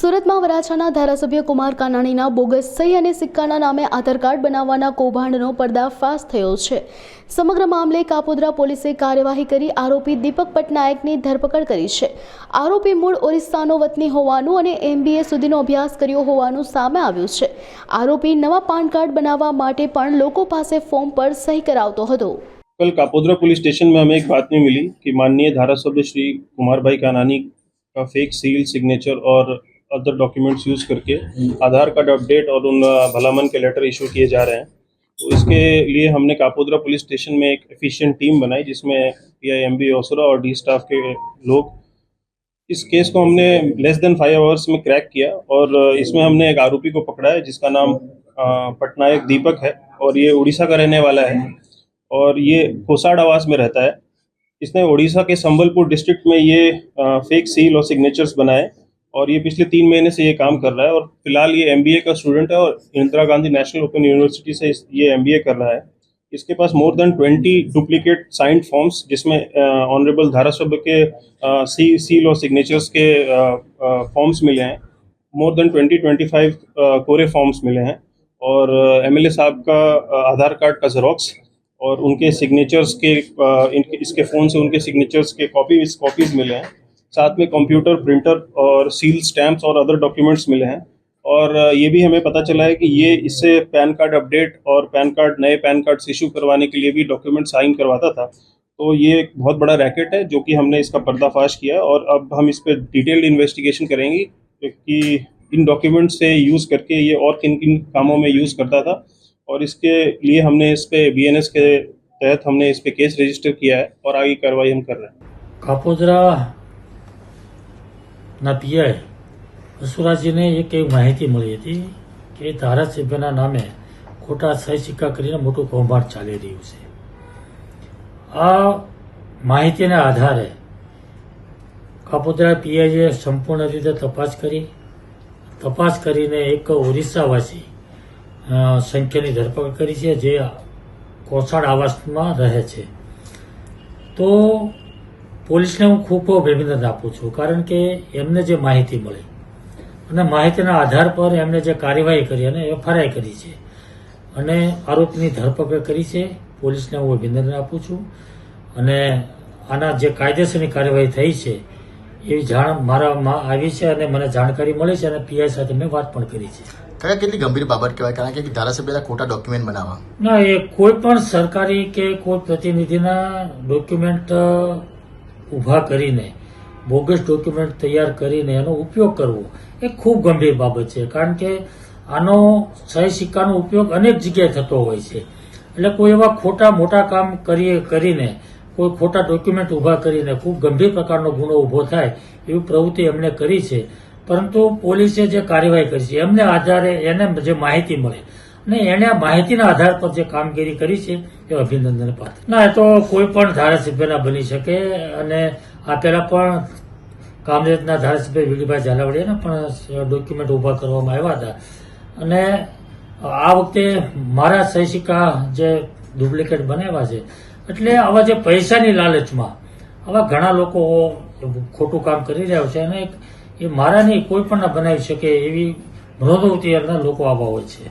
સુરતમાં વરાછાના ધારાસભ્ય કુમાર કાનાણીના બોગસ સહી અને સિક્કાના નામે આધાર કાર્ડ બનાવવાના કૌભાંડનો પર્દાફાશ થયો છે। સમગ્ર મામલે કાપોદ્રા પોલીસે કાર્યવાહી કરી આરોપી દીપક પટનાયકની ધરપકડ કરી છે। આરોપી મૂળ ઓરિસ્સાનો વતની હોવાનું અને MBA સુધીનો અભ્યાસ કર્યો હોવાનું સામે આવ્યું છે। આરોપી નવા પાન કાર્ડ બનાવવા માટે પણ લોકો પાસે ફોર્મ પર સહી કરાવતો હતો। कल कापोद्रा पुलिस स्टेशन में हमें एक बातमी मिली कि माननीय धारासभ्य श्री कुमार भाई कानानी का फेक सील सिग्नेचर और अदर डॉक्यूमेंट्स यूज़ करके आधार कार्ड अपडेट और उन भलामन के लेटर इशू किए जा रहे हैं। तो इसके लिए हमने कापोद्रा पुलिस स्टेशन में एक एफिशिएंट टीम बनाई जिसमें PI MB ओसरा और D स्टाफ के लोग। इस केस को हमने लेस देन 5 आवर्स में क्रैक किया और इसमें हमने एक आरोपी को पकड़ा है जिसका नाम पटनायक दीपक है और ये उड़ीसा का रहने वाला है और ये कोसाड आवास में रहता है। इसने उड़ीसा के संबलपुर डिस्ट्रिक्ट में ये फेक सील और सिग्नेचर्स बनाए और ये पिछले 3 महीने से ये काम कर रहा है और फिलहाल ये MBA का स्टूडेंट है और Indira Gandhi national open university से ये MBA कर रहा है। इसके पास more than 20 duplicate signed forms जिसमें ऑनरेबल धारासभ्य के सील और सिग्नेचर्स के फॉर्म्स मिले हैं। मोर देन 20-25 कोरे फॉर्म्स मिले हैं और MLA साहब का आधार कार्ड का ज़ेरॉक्स और उनके सिग्नेचर्स के इसके फ़ोन से उनके सिग्नेचर्स के कॉपीज़ मिले हैं। साथ में कंप्यूटर प्रिंटर और सील स्टैम्प्स और अदर डॉक्यूमेंट्स मिले हैं। और ये भी हमें पता चला है कि ये इससे पैन कार्ड अपडेट और नए पैन कार्ड्स इशू करवाने के लिए भी डॉक्यूमेंट साइन करवाता था। तो ये एक बहुत बड़ा रैकेट है जो कि हमने इसका पर्दाफाश किया और अब हम इस पर डिटेल्ड इन्वेस्टिगेशन करेंगे कि इन डॉक्यूमेंट से यूज़ करके ये और किन किन कामों में यूज़ करता था। और इसके लिए हमने इस पे BNS के तहत हमने इस पे केस रजिस्टर किया है और आगे कार्रवाई हम कर रहे हैं। कापोद्रा ना PI વસુરાજીને એક એવી માહિતી મળી હતી કે ધારાસભ્યના નામે ખોટા સહી સિક્કા કરીને મોટું કૌભાંડ ચાલી રહ્યું છે। આ માહિતીના આધારે કાપોદ્રા PIએ સંપૂર્ણ રીતે તપાસ કરીને એક ઓરિસ્સાવાસી સંખ્યાની ધરપકડ કરી છે જે કોસાડ આવાસમાં રહે છે। તો પોલીસને હું ખૂબ અભિનંદન આપું છું કારણ કે એમને જે માહિતી મળી અને માહિતીના આધાર પર એમને જે કાર્યવાહી કરી અને FIR કરી છે અને આરોપીની ધરપકડ કરી છે। પોલીસને હું અભિનંદન આપું છું અને આના જે કાયદેસરની કાર્યવાહી થઈ છે એવી જાણ મારામાં આવી છે અને મને જાણકારી મળી છે અને PI સાથે મેં વાત પણ કરી છે। કયા કેટલી ગંભીર બાબત કહેવાય કારણ કે ધારાસભ્યના ખોટા ડોક્યુમેન્ટ બનાવવા ના એ કોઈ પણ સરકારી કે કોઈ પ્રતિનિધિના ડોક્યુમેન્ટ ઊભા કરીને બોગસ ડોક્યુમેન્ટ તૈયાર કરીને એનો ઉપયોગ કરવો એ ખૂબ ગંભીર બાબત છે કારણ કે આનો સહી સિક્કાનો ઉપયોગ અનેક જગ્યાએ થતો હોય છે। એટલે કોઈ એવા ખોટા મોટા કામ કરીને કોઈ ખોટા ડોક્યુમેન્ટ ઊભા કરીને ખૂબ ગંભીર પ્રકારનો ગુનો ઊભો થાય એવી પ્રવૃત્તિ એમણે કરી છે। પરંતુ પોલીસે જે કાર્યવાહી કરી છે એમને આધારે એને જે માહિતી મળે અને એને આ માહિતીના આધાર પર જે કામગીરી કરી છે એ અભિનંદન પાત્ર। ના એ તો કોઈ પણ ધારાસભ્યના બની શકે અને આ પહેલા પણ કામરેજના ધારાસભ્ય વિડીભાઈ ઝાલાવાડિયાના પણ ડોક્યુમેન્ટ ઊભા કરવામાં આવ્યા હતા અને આ વખતે મારા સહી સિક્કા જે ડુપ્લિકેટ બનાવ્યા છે। એટલે આવા જે પૈસાની લાલચમાં આવા ઘણા લોકો ખોટું કામ કરી રહ્યા છે અને એ મારા નહીં કોઈ પણ ના બનાવી શકે એવી મનોવૃત્તિના લોકો આવા હોય છે।